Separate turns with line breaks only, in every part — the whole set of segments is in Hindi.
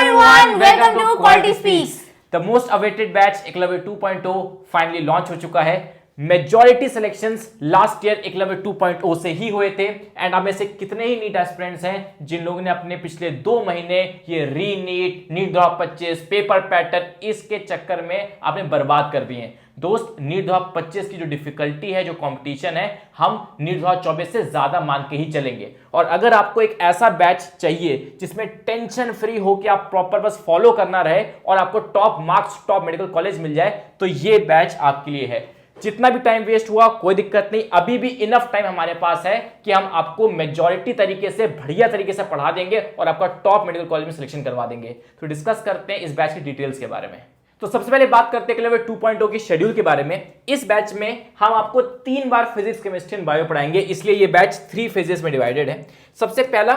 everyone, welcome to Quality Speaks.
The most awaited batch Eklavya 2.0 finally launch हो चुका है। Majority selections last year Eklavya 2.0 से ही हुए थे एंड अब में से कितने ही नीट एस्पिरेंट्स हैं जिन लोगों ने अपने पिछले 2 महीने ये री नीट 2025 पेपर पैटर्न इसके चक्कर में आपने बर्बाद कर दिए हैं। दोस्त, नीट 2025 की जो डिफिकल्टी है, जो कंपटीशन है, हम नीट 2024 से ज्यादा मान के ही चलेंगे। और अगर आपको एक ऐसा बैच चाहिए जिसमें टेंशन फ्री हो कि आप प्रॉपर बस फॉलो करना रहे और आपको top marks top medical college मिल जाए, तो ये बैच आपके लिए है। जितना भी टाइम वेस्ट हुआ कोई दिक्कत नहीं, अभी भी इनफ टाइम हमारे पास है कि हम आपको मेजॉरिटी तरीके से बढ़िया तरीके से पढ़ा देंगे और आपका टॉप मेडिकल कॉलेज में सिलेक्शन करवा देंगे। तो डिस्कस करते हैं इस बैच की डिटेल्स के बारे में। तो सबसे पहले बात करते हैं एकलव्य 2.0 की शेड्यूल के बारे में। इस बैच में हम आपको 3 बार फिजिक्स, केमिस्ट्री एंड बायो पढ़ाएंगे, इसलिए ये बैच 3 फेजेस में डिवाइडेड है। सबसे पहला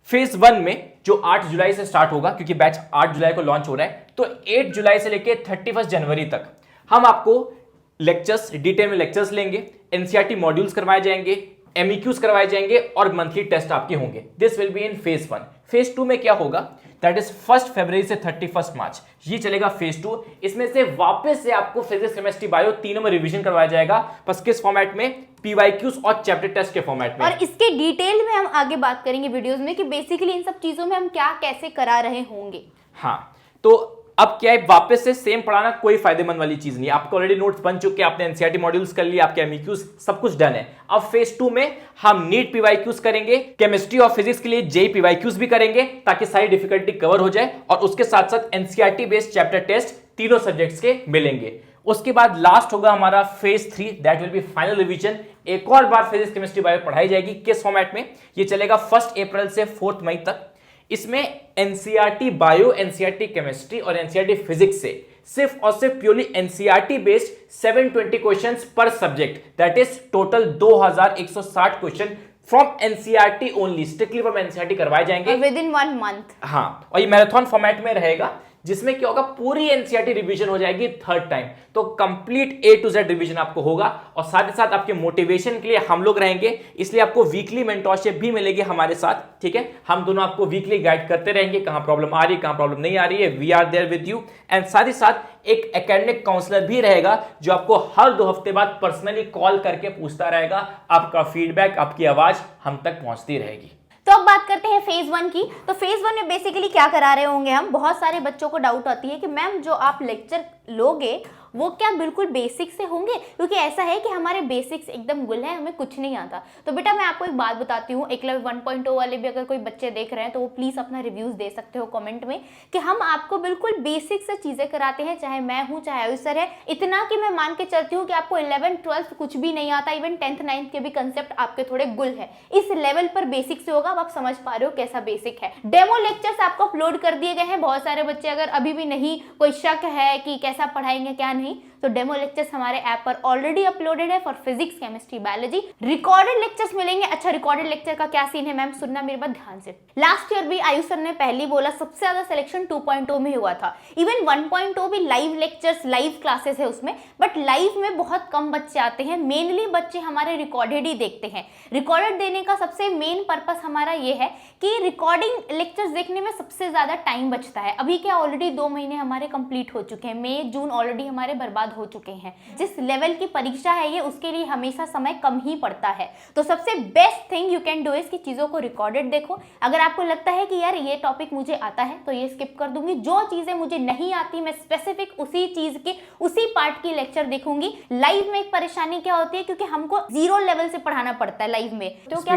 फेज 1 में जो 8 जुलाई से स्टार्ट होगा, क्योंकि बैच 8 जुलाई को लॉन्च हो रहा है, तो 8 जुलाई से लेकर 31 जनवरी तक हम आपको लेक्चर्स, डिटेल में लेक्चर्स लेंगे, एनसीईआरटी मॉड्यूल्स करवाए जाएंगे, एमईक्यूज करवाए जाएंगे और मंथली टेस्ट आपके होंगे। This will be in phase 1। Phase 2 में क्या होगा, दैट इज 1 फरवरी से 31 मार्च, ये चलेगा फेज 2। इसमें से वापस से आपको फिजिक्स, केमिस्ट्री, बायो तीनों में रिवीजन करवाया जाएगा, बस किस फॉर्मेट में, पीवाईक्यूज और चैप्टर टेस्ट के फॉर्मेट में।
और इसके डिटेल में हम आगे बात करेंगे वीडियोस में कि बेसिकली इन सब चीजों में हम क्या कैसे करा रहे होंगे।
हाँ, तो अब क्या है, वापस से सेम पढ़ाना कोई फायदेमंद वाली चीज नहीं। आपको ऑलरेडी नोट्स बन चुके हैं, आपने एनसीईआरटी मॉड्यूल्स कर लिए, आपके एमईक्यूज सब कुछ डन है। अब फेज 2 में हम नीट पीवाईक्यूज करेंगे, केमिस्ट्री और फिजिक्स के लिए जेई पीवाईक्यूज भी करेंगे ताकि सारी डिफिकल्टी कवर हो जाए, और उसके साथ साथ एनसीईआरटी बेस्ड चैप्टर टेस्ट तीनों सब्जेक्ट्स के मिलेंगे। उसके बाद लास्ट होगा हमारा phase 3, that will be final revision. एक और बार फिजिक्स, केमिस्ट्री, बायो पढ़ाई जाएगी, किस फॉर्मेट में, ये चलेगा 1 अप्रैल से 4 मई तक। इसमें एनसीईआरटी बायो, एनसीईआरटी केमिस्ट्री और एनसीईआरटी फिजिक्स से सिर्फ और सिर्फ प्योरली एनसीईआरटी बेस्ड 720 क्वेश्चंस पर subject, that is total 2160 question from NCERT only, strictly from NCERT करवाए जाएंगे
विद इन 1 मंथ।
हाँ, और ये मैराथन फॉर्मेट में रहेगा, जिसमें क्या होगा, पूरी एनसीईआरटी रिवीजन हो जाएगी 3rd टाइम। तो complete A to Z revision आपको होगा, और साथ ही साथ आपके मोटिवेशन के लिए हम लोग रहेंगे, इसलिए आपको वीकली मेंटरशिप भी मिलेगी हमारे साथ। ठीक है, हम दोनों आपको वीकली गाइड करते रहेंगे, कहां प्रॉब्लम आ रही है, कहां प्रॉब्लम नहीं आ रही है। We are there with you. And साथ ही साथ एक एकेडमिक काउंसलर भी रहेगा जो आपको हर 2 हफ्ते बाद पर्सनली कॉल करके पूछता रहेगा। आपका फीडबैक, आपकी आवाज हम तक पहुंचती रहेगी।
तो अब बात करते हैं फेज 1 की। तो फेज 1 में बेसिकली क्या करा रहे होंगे हम, बहुत सारे बच्चों को डाउट आती है कि मैम जो आप लेक्चर लोगे वो क्या बिल्कुल बेसिक से होंगे, क्योंकि ऐसा है कि हमारे बेसिक्स एकदम गुल है, हमें कुछ नहीं आता। तो बेटा मैं आपको एक बात बताती हूँ, एकलव्य 1.0 वाले भी अगर कोई बच्चे देख रहे हैं तो वो प्लीज अपना रिव्यूज दे सकते हो कमेंट में कि हम आपको बिल्कुल बेसिक से चीजें कराते हैं, चाहे मैं हूँ चाहे आयुष सर है। इतना कि मैं मान के चलती हूँ कि आपको 11th 12th कुछ भी नहीं आता, इवन 10th 9th के भी कंसेप्ट आपके थोड़े गुल है, इस लेवल पर बेसिक से होगा। अब आप समझ पा रहे हो कैसा बेसिक है। डेमो लेक्चर्स आपको अपलोड कर दिए गए हैं। बहुत सारे बच्चे अगर अभी भी नहीं कोई शक है कि कैसा पढ़ाएंगे क्या नहीं, तो डेमो लेक्चर्स हमारे ऐप पर ऑलरेडी अपलोडेड है for physics, chemistry, biology. Recorded lectures मिलेंगे। अच्छा, रिकॉर्डेड लेक्चर का क्या सीन है मैम, सुनना मेरे बात ध्यान से। लास्ट ईयर भी आयुष सर ने पहले बोला सबसे ज्यादा सिलेक्शन 2.0 में हुआ था। इवन 1.0 भी लाइव लेक्चर्स, लाइव क्लासेस है उसमें, बट लाइव में बहुत कम बच्चे आते हैं। मेनली बच्चे हमारे रिकॉर्डेड ही देखते हैं। रिकॉर्डेड देने का सबसे मेन पर्पस हमारा ये है कि रिकॉर्डिंग लेक्चर्स देखने में सबसे ज्यादा टाइम बचता है। अभी क्या ऑलरेडी 2 महीने हमारे कंप्लीट हो चुके हैं, मई जून ऑलरेडी हमारे बर्बाद हो चुके हैं। जिस लेवल की परीक्षा है ये, उसके लिए हमेशा समय कम ही पड़ता है। तो सबसे best thing you can do is कि चीजों को रिकॉर्डेड देखो। अगर आपको लगता है कि यार ये टॉपिक मुझे आता है तो ये स्किप कर दूंगी, जो चीजें मुझे नहीं आती मैं स्पेसिफिक उसी चीज के उसी पार्ट की लेक्चर देखूंगी। लाइव में एक परेशानी क्या होती है, क्योंकि हमको 0 लेवल से पढ़ाना पड़ता है लाइव में, तो क्या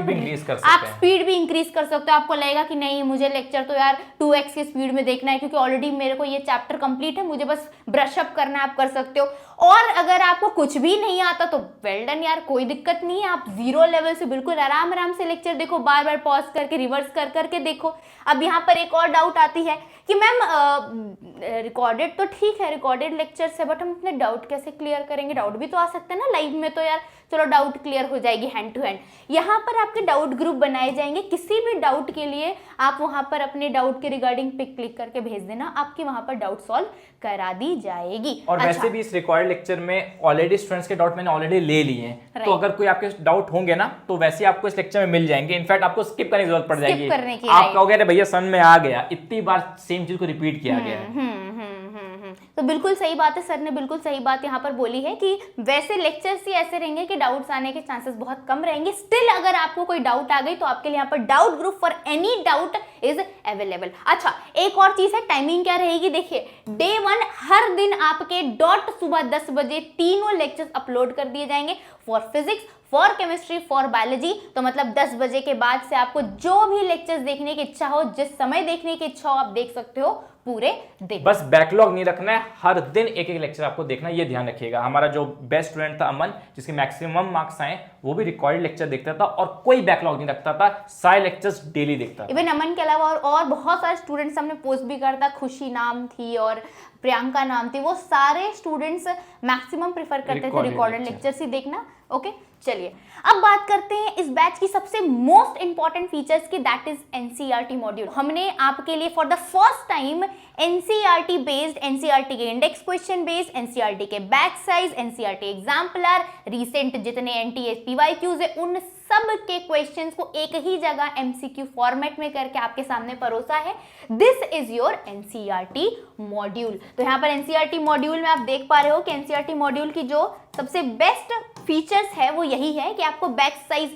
आप स्पीड भी इंक्रीज कर सकते हो। आपको लगेगा कि नहीं मुझे लेक्चर तो यार 2x की स्पीड में देखना है, क्योंकि ऑलरेडी मेरे को ये चैप्टर कंप्लीट है, मुझे बस ब्रश अप करना है, आप कर सकते हो। और अगर आपको कुछ भी नहीं आता तो वेल डन यार, कोई दिक्कत नहीं है, आप 0 लेवल से बिल्कुल आराम आराम से लेक्चर देखो, बार बार पॉज करके रिवर्स कर करके देखो। अब यहाँ पर एक और डाउट आती है कि मैम रिकॉर्डेड तो ठीक है, रिकॉर्डेड लेक्चर से, बट हम अपने डाउट कैसे क्लियर करेंगे? डाउट भी तो आ सकते हैं ना लाइव में, तो यार चलो डाउट क्लियर हो जाएगी हैंड टू हैंड। यहाँ पर आपके डाउट ग्रुप बनाए जाएंगे, किसी भी डाउट के लिए आप वहाँ पर अपने डाउट के रिगार्डिंग पिक क्लिक करके भेज देना, आपकी वहाँ पर डाउट सॉल्व करा दी जाएगी।
और वैसे भी इस रिकॉर्ड लेक्चर में ऑलरेडी स्टूडेंट्स के डाउट मैंने ऑलरेडी ले लिए हैं, तो अगर कोई आपके डाउट होंगे ना तो वैसे आपको इस लेक्चर में मिल जाएंगे। इनफैक्ट आपको स्किप करने की जरूरत पड़ जाएगी, आप कहोगे अरे भैया समझ में आ गया, इतनी बार सेम चीज को रिपीट किया गया है।
तो बिल्कुल सही बात है, सर ने बिल्कुल सही बात यहाँ पर बोली है कि वैसे लेक्चर्स ही ऐसे रहेंगे कि डाउट्स आने के चांसेस बहुत कम रहेंगे। स्टिल अगर आपको कोई डाउट आ गई तो आपके लिए यहाँ पर doubt group for any doubt is available. अच्छा, एक और चीज है, टाइमिंग क्या रहेगी? देखिए, डे 1 हर दिन आपके डॉट सुबह 10 बजे तीनों लेक्चर्स अपलोड कर दिए जाएंगे, for physics, for chemistry, for biology. तो मतलब 10 बजे के बाद से आपको जो भी लेक्चर्स देखने की इच्छा हो, जिस समय देखने की इच्छा हो, आप देख सकते हो पूरे दिन।
बस बैकलॉग नहीं रखना है, हर दिन एक एक लेक्चर आपको देखना है, ये ध्यान रखिएगा। हमारा जो बेस्ट स्टूडेंट था अमन, जिसके मैक्सिमम मार्क्स आए, वो भी रिकॉर्डेड लेक्चर देखता था और कोई बैकलॉग नहीं रखता था, सारे लेक्चर्स डेली देखता था।
इवन अमन के अलावा और बहुत सारे स्टूडेंट्स हमने पोस्ट भी करता, खुशी नाम थी और प्रियंका नाम थी, वो सारे स्टूडेंट्स मैक्सिमम प्रेफर करते थे रिकॉर्डेड लेक्चर्स ही देखना। ओके, चलिए अब बात करते हैं इस बैच की सबसे मोस्ट इंपॉर्टेंट फीचर्स की, दैट इज एनसीईआरटी मॉड्यूल। हमने आपके लिए for the first time NCERT based, NCERT के इंडेक्स क्वेश्चन बेस्ड, एनसीईआरटी के batch size, NCERT exemplar, recent जितने एनटीए पीवाईक्यूज है, उन सब के क्वेश्चंस को एक ही जगह एमसीक्यू फॉर्मेट में करके आपके सामने परोसा है। This is your NCERT module. तो यहाँ पर एनसीईआरटी मॉड्यूल में आप देख पा रहे हो कि एनसीईआरटी मॉड्यूल की जो सबसे बेस्ट फीचर्स है वो यही है कि आपको बैच साइज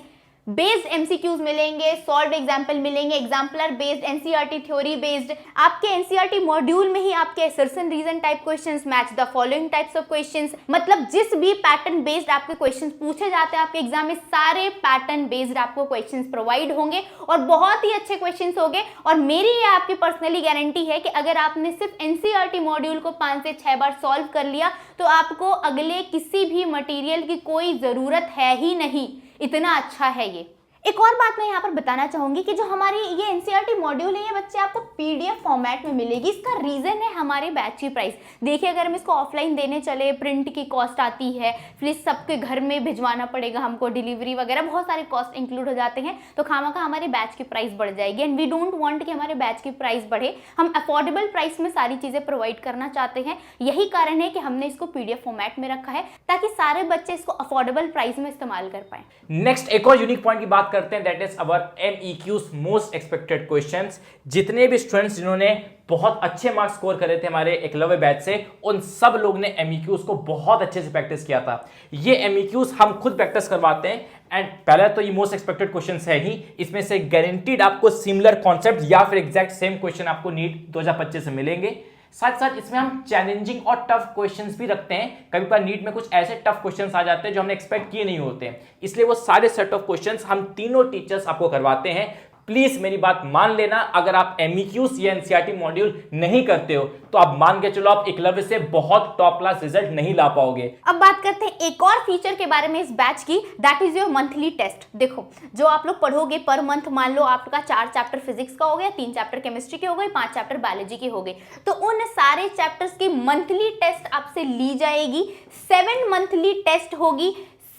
बेस्ड एमसीक्यूज मिलेंगे, सॉल्व एग्जाम्पल मिलेंगे, exemplar based, NCERT theory based. आपके एनसीईआरटी मॉड्यूल में ही आपके assertion reason type questions, match the following types of questions, मतलब जिस भी पैटर्न बेस्ड आपके क्वेश्चंस पूछे जाते हैं आपके एग्जाम में, सारे पैटर्न बेस्ड आपको क्वेश्चंस प्रोवाइड होंगे और बहुत ही अच्छे क्वेश्चंस होंगे। और मेरी ये आपकी पर्सनली गारंटी है कि अगर आपने सिर्फ एनसीईआरटी मॉड्यूल को 5 से 6 बार सॉल्व कर लिया तो आपको अगले किसी भी मटेरियल की कोई जरूरत है ही नहीं, इतना अच्छा है ये। एक और बात मैं यहाँ पर बताना चाहूंगी कि जो हमारी ये एनसीईआरटी मॉड्यूल है, ये बच्चे आपको पीडीएफ फॉर्मेट में मिलेगी। इसका रीजन है हमारे बैच की प्राइस। देखिए, अगर हम इसको ऑफलाइन देने चले, प्रिंट की कॉस्ट आती है, फिर सबके घर में भिजवाना पड़ेगा हमको, डिलीवरी वगैरह बहुत सारे कॉस्ट इंक्लूड हो जाते हैं, तो खामखा हमारे बैच की प्राइस बढ़ जाएगी। एंड वी डोंट वांट कि हमारे बैच की प्राइस बढ़े, हम अफोर्डेबल प्राइस में सारी चीजें प्रोवाइड करना चाहते हैं। यही कारण है कि हमने इसको पीडीएफ फॉर्मेट में रखा है ताकि सारे बच्चे इसको अफोर्डेबल प्राइस में इस्तेमाल कर पाए।
नेक्स्ट एक और यूनिक पॉइंट की बात करते हैं, that is our MEQs, most expected questions. जितने भी स्टूडेंट्स जिन्होंने बहुत अच्छे मार्क्स स्कोर करे थे हमारे एकलव्य बैच से, उन सब लोग ने MEQs को बहुत अच्छे से प्रैक्टिस किया था। ये MEQs हम खुद प्रैक्टिस करवाते हैं एंड पहले तो ये मोस्ट एक्सपेक्टेड क्वेश्चंस है ही, इसमें से गारंटीड आपको सिमिलर कॉन्सेप्ट या फिर एग्जैक्ट सेम क्वेश्चन आपको नीट 2025 से मिलेंगे। साथ साथ इसमें हम चैलेंजिंग और टफ क्वेश्चंस भी रखते हैं। कभी कभी नीट में कुछ ऐसे टफ क्वेश्चंस आ जाते हैं जो हमने एक्सपेक्ट किए नहीं होते, इसलिए वो सारे सेट ऑफ क्वेश्चंस हम तीनों टीचर्स आपको करवाते हैं। प्लीज मेरी बात मान लेना, अगर आप MEQs या एनसीईआरटी मॉड्यूल नहीं करते हो तो आप मान के चलो आप एकलव्य से बहुत टॉप क्लास रिजल्ट नहीं ला पाओगे।
अब बात करते हैं एक और फीचर के बारे में इस बैच की, that is your monthly test. देखो, जो आप लोग पढ़ोगे पर मंथ, मान लो आपका 4 चैप्टर फिजिक्स का हो गया, 3 चैप्टर केमिस्ट्री के हो गए, 5 चैप्टर बायोलॉजी के हो गए, तो उन सारे चैप्टर्स की मंथली टेस्ट आपसे ली जाएगी। 7 मंथली टेस्ट होगी,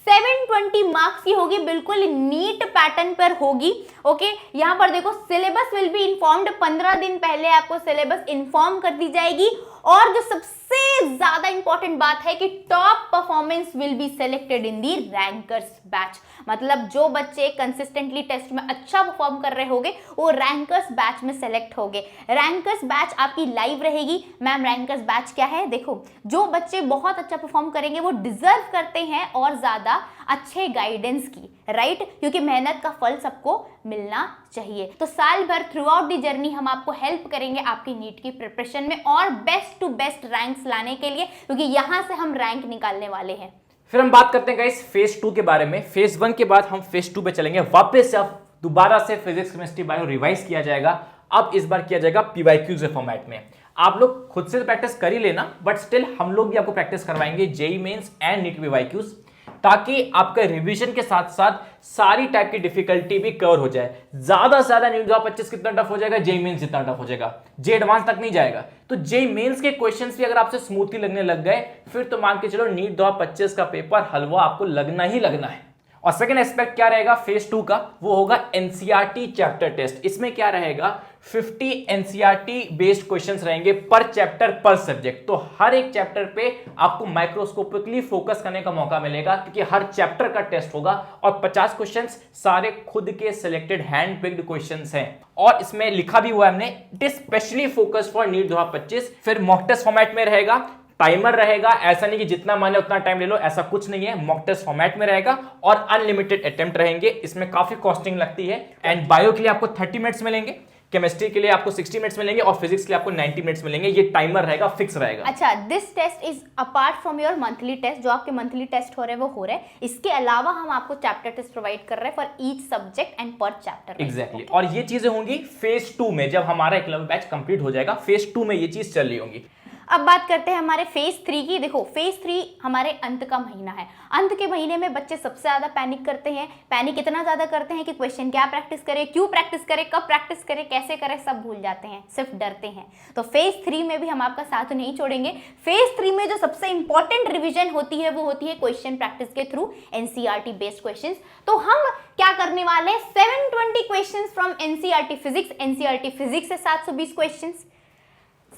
720 मार्क्स की होगी, बिल्कुल नीट पैटर्न पर होगी। ओके, यहाँ पर देखो, सिलेबस विल बी इन्फॉर्म्ड, 15 दिन पहले आपको सिलेबस इन्फॉर्म कर दी जाएगी। और जो सबसे ज्यादा इंपॉर्टेंट बात है कि top performance will be selected in the rankers batch, मतलब जो बच्चे कंसिस्टेंटली टेस्ट में अच्छा परफॉर्म कर रहे होंगे वो रैंकर्स बैच में सेलेक्ट होंगे। रैंकर्स बैच आपकी लाइव रहेगी। मैम, रैंकर्स बैच क्या है? देखो, जो बच्चे बहुत अच्छा परफॉर्म करेंगे वो डिजर्व करते हैं और ज्यादा अच्छे गाइडेंस की, राइट? क्योंकि मेहनत का फल सबको मिलना चाहिए। तो साल भर थ्रू आउट दी जर्नी हम आपको हेल्प करेंगे आपकी नीट की प्रिपरेशन में और बेस्ट टू बेस्ट रैंक्स लाने के लिए, क्योंकि यहां से हम रैंक निकालने वाले हैं।
फिर हम बात करते हैं गाइस फेज 2 के बारे में। फेज 1 के बाद हम फेज 2 पे चलेंगे। वापस से अब दोबारा से फिजिक्स, केमिस्ट्री, बायो रिवाइज किया जाएगा। अब इस बार किया जाएगा पीवाईक्यूज फॉर्मेट में। आप लोग खुद से प्रैक्टिस कर ही लेना, बट स्टिल हम लोग भी आपको प्रैक्टिस करवाएंगे JEE mains and NEET PYQs. ताकि आपका रिवीजन के साथ साथ सारी टाइप की डिफिकल्टी भी कवर हो जाए। ज्यादा से ज्यादा नीट 2025 कितना टफ हो जाएगा, जेईई मेंस जितना टफ हो जाएगा, जे एडवांस तक नहीं जाएगा। तो जेईई मेंस के क्वेश्चंस भी अगर आपसे स्मूथली लगने लग गए, फिर तो मान के चलो नीट 2025 का पेपर हलवा आपको लगना ही लगना है। और सेकेंड एस्पेक्ट क्या रहेगा फेज 2 का, वो होगा एनसीईआरटी चैप्टर टेस्ट। इसमें क्या रहेगा, 50 एनसीईआरटी बेस्ड क्वेश्चंस रहेंगे पर चैप्टर पर सब्जेक्ट। तो हर एक चैप्टर पे आपको माइक्रोस्कोपिकली फोकस करने का मौका मिलेगा, क्योंकि हर चैप्टर का टेस्ट होगा और 50 क्वेश्चंस सारे खुद के सिलेक्टेड हैंड पिक्ड क्वेश्चंस हैं। और इसमें लिखा भी हुआ है हमने, it is specially focus for NEET 2025। फिर मॉक टेस्ट फॉर्मेट में रहेगा, टाइमर रहेगा, ऐसा नहीं कि जितना माने उतना टाइम ले लो, ऐसा कुछ नहीं है, मॉक टेस्ट फॉर्मेट में रहेगा और अनलिमिटेड अटेम्प्ट रहेंगे। इसमें काफी कॉस्टिंग लगती है। एंड बायो के लिए आपको 30 मिनट्स मिलेंगे, केमिस्ट्री के लिए आपको 60 मिनट्स मिलेंगे और फिजिक्स के लिए आपको 90 मिनट्स मिलेंगे। ये टाइमर रहेगा, फिक्स रहेगा।
अच्छा, this test is apart from your monthly test. जो आपके मंथली टेस्ट हो रहे हैं वो हो रहे हैं, इसके अलावा हम आपको चैप्टर टेस्ट प्रोवाइड कर रहे हैं फॉर ईच सब्जेक्ट एंड पर चैप्टर।
एग्जैक्टली। और ये चीजें होंगी फेज 2 में, जब हमारा एकलव्य बैच कंप्लीट हो जाएगा, फेज 2 में ये चीज चल रही होंगी।
अब बात करते हैं हमारे फेज 3 की। देखो, फेज 3 हमारे अंत का महीना है। अंत के महीने में बच्चे सबसे ज्यादा पैनिक करते हैं। पैनिक इतना ज्यादा करते हैं कि क्वेश्चन क्या प्रैक्टिस करें, क्यों प्रैक्टिस करें, कब प्रैक्टिस करें, कैसे करें, सब भूल जाते हैं, सिर्फ डरते हैं। तो फेज 3 में भी हम आपका साथ नहीं छोड़ेंगे। फेज 3 में जो सबसे इंपॉर्टेंट रिविजन होती है वो होती है क्वेश्चन प्रैक्टिस के थ्रू, एनसीईआरटी बेस्ड क्वेश्चंस। तो हम क्या करने वाले हैं, 720 questions from NCERT physics. NCERT physics से 720 questions,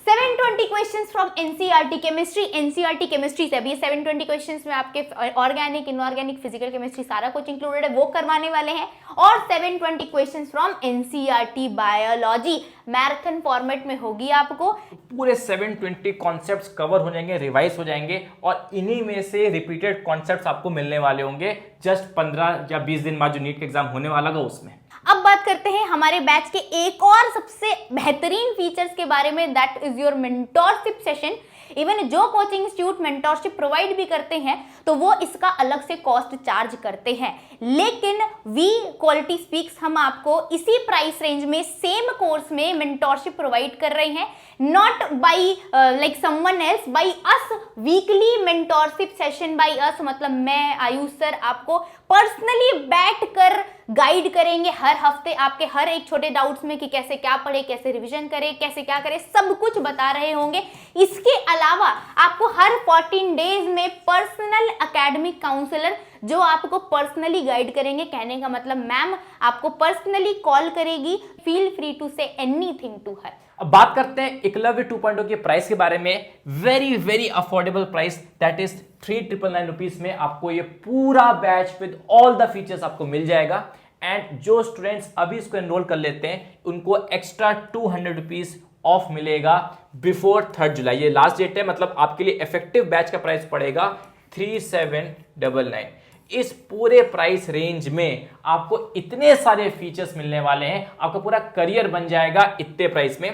720 questions from NCERT chemistry. NCERT chemistry से अभी 720 क्वेश्चंस में आपके ऑर्गेनिक, इनऑर्गेनिक, फिजिकल केमिस्ट्री सारा कुछ इंक्लूडेड है, वो करवाने वाले हैं। और 720 questions from NCERT biology, marathon format में होगी आपको।
पूरे 720 कॉन्सेप्ट्स कवर हो जाएंगे, रिवाइज हो जाएंगे और इन्हीं में से रिपीटेड कॉन्सेप्ट्स आपको मिलने वाले होंगे जस्ट 15 या 20 दिन बाद जो नीट का एग्जाम होने वाला होगा उसमें।
अब बात करते हैं हमारे बैच के एक और सबसे बेहतरीन फीचर्स के बारे में, that is your mentorship session. Even जो कोचिंग इंस्टीट्यूट मेंटोरशिप प्रोवाइड भी करते हैं तो वो इसका अलग से कॉस्ट चार्ज करते हैं, लेकिन वी क्वालिटी स्पीक्स हम आपको इसी प्राइस रेंज में सेम कोर्स में मेंटोरशिप प्रोवाइड कर रहे हैं, not by like someone else, by us. Weekly mentorship session by us, मतलब मैं आयुष सर आपको पर्सनली बैठ कर गाइड करेंगे हर हफ्ते आपके हर एक छोटे डाउट्स में कि कैसे क्या पढ़े, कैसे रिवीजन करें, कैसे क्या करें, सब कुछ बता रहे होंगे। इसके अलावा आपको हर 14 डेज में पर्सनल एकेडमिक काउंसलर जो आपको पर्सनली गाइड करेंगे। कहने का मतलब मैम आपको पर्सनली कॉल करेगी, feel free to say anything to her.
अब बात करते हैं एकलव्य 2.0 के प्राइस के बारे में। Very very affordable price, that is 3,999 rupees में आपको ये पूरा batch with all the features आपको मिल जाएगा। एंड जो स्टूडेंट्स अभी इसको एनरोल कर लेते हैं उनको एक्स्ट्रा 200 रुपीज ऑफ मिलेगा बिफोर 3 जुलाई। ये लास्ट डेट है, मतलब आपके लिए इफेक्टिव बैच का प्राइस पड़ेगा 3799। इस पूरे प्राइस रेंज में आपको इतने सारे फीचर्स मिलने वाले हैं, आपका पूरा करियर बन जाएगा इतने प्राइस में।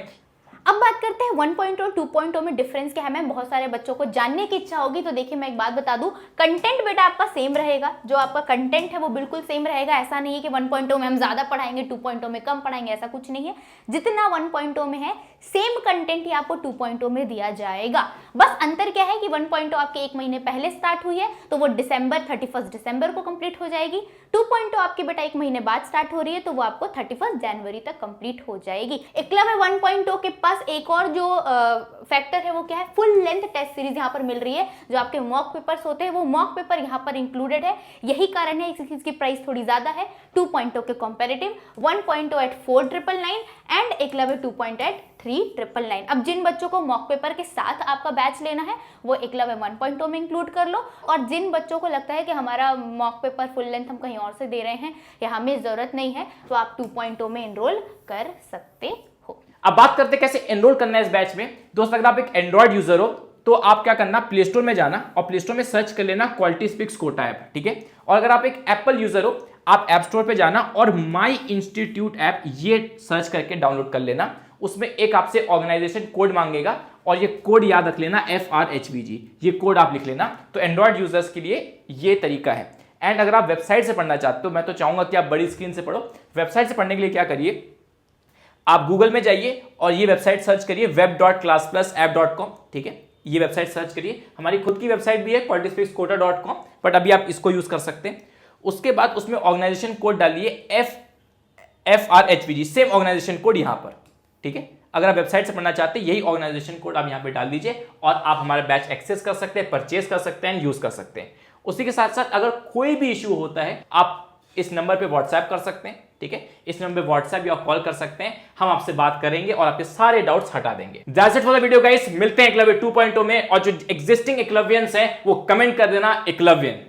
अब बात करते हैं 1.0 और 2.0 में डिफरेंस क्या है। मैम बहुत सारे बच्चों को जानने की इच्छा होगी, तो देखिए मैं एक बात बता दूं, कंटेंट बेटा आपका सेम रहेगा। जो आपका कंटेंट है वो बिल्कुल सेम रहेगा। ऐसा नहीं है कि 1.0 में हम ज्यादा पढ़ाएंगे, 2.0 में कम पढ़ाएंगे, ऐसा कुछ नहीं है। जितना 1.0 में है सेम कंटेंट ही आपको 2.0 में दिया जाएगा। बस अंतर क्या है कि 1.0 आपके 1 महीने पहले स्टार्ट हुई है तो वो 31 दिसंबर को कंप्लीट हो जाएगी। 2.0 आपके बेटा 1 महीने बाद स्टार्ट हो रही है तो वो आपको 31 जनवरी तक कंप्लीट हो जाएगी। एकलव्य 1.0 के पास एक और जो फैक्टर है वो क्या है, फुल लेंथ टेस्ट सीरीज यहाँ पर मिल रही है। जो आपके मॉक पेपर्स होते हैं वो मॉक पेपर यहाँ पर इंक्लूडेड है। यही कारण है इसकी प्राइस थोड़ी ज्यादा है 2.0 के comparative. 1.0 at 4,999 and Eklavya 2.0 at 3,999। अब जिन बच्चों को मॉक पेपर के साथ आपका बैच लेना है वो एकलव्य 1.0 में इंक्लूड कर लो, और जिन बच्चों को लगता है कि हमारा मॉक पेपर फुल लेंथ हम कहीं और से दे रहे हैं या हमें जरूरत नहीं है, तो आप 2.0 में एनरोल कर सकते हो।
अब बात करते हैं कैसे एनरोल करना है इस बैच में। दोस्त अगर आप एक एंड्रॉइड यूजर हो तो आप क्या करना, प्ले स्टोर में जाना और प्ले स्टोर में सर्च कर लेना क्वालिटी स्पीक्स कोटा ऐप, ठीक है। और अगर आप एक एप्पल यूजर हो आप ऐप स्टोर पे जाना और माई इंस्टीट्यूट ऐप ये सर्च करके डाउनलोड कर लेना। उसमें एक आपसे ऑर्गेनाइजेशन कोड मांगेगा और ये कोड याद रख लेना FRHBG, ये कोड आप लिख लेना। तो एंड्रॉइड यूजर्स के लिए ये तरीका है। एंड अगर आप वेबसाइट से पढ़ना चाहते हो, मैं तो चाहूंगा कि आप बड़ी स्क्रीन से पढ़ो। वेबसाइट से पढ़ने के लिए क्या करिए, आप गूगल में जाइए और ये वेबसाइट सर्च करिए web.classplusapp.com, ठीक है। ये वेबसाइट सर्च करिए। हमारी खुद की वेबसाइट भी है qualityspeaksquota.com, बट अभी आप इसको यूज कर सकते हैं। उसके बाद उसमें ऑर्गेनाइजेशन कोड डालिए FRHVG, सेम ऑर्गेनाइजेशन कोड यहां पर, ठीक है। अगर आप वेबसाइट से पढ़ना चाहते हैं यही ऑर्गेनाइजेशन कोड आप यहां पे डाल दीजिए और आप हमारे बैच एक्सेस कर सकते हैं, परचेज कर सकते हैं, यूज कर सकते हैं। उसी के साथ साथ अगर कोई भी इश्यू होता है आप इस नंबर पे व्हाट्सएप कर सकते हैं, ठीक है। इस नंबर पे व्हाट्सएप या कॉल कर सकते हैं, हम आपसे बात करेंगे और आपके सारे डाउट्स हटा देंगे। That's it for the video guys, मिलते हैं एकलव्य 2.0 में। और जो एग्जिस्टिंग एकलव्यंस हैं वो कमेंट कर देना एकलव्यन।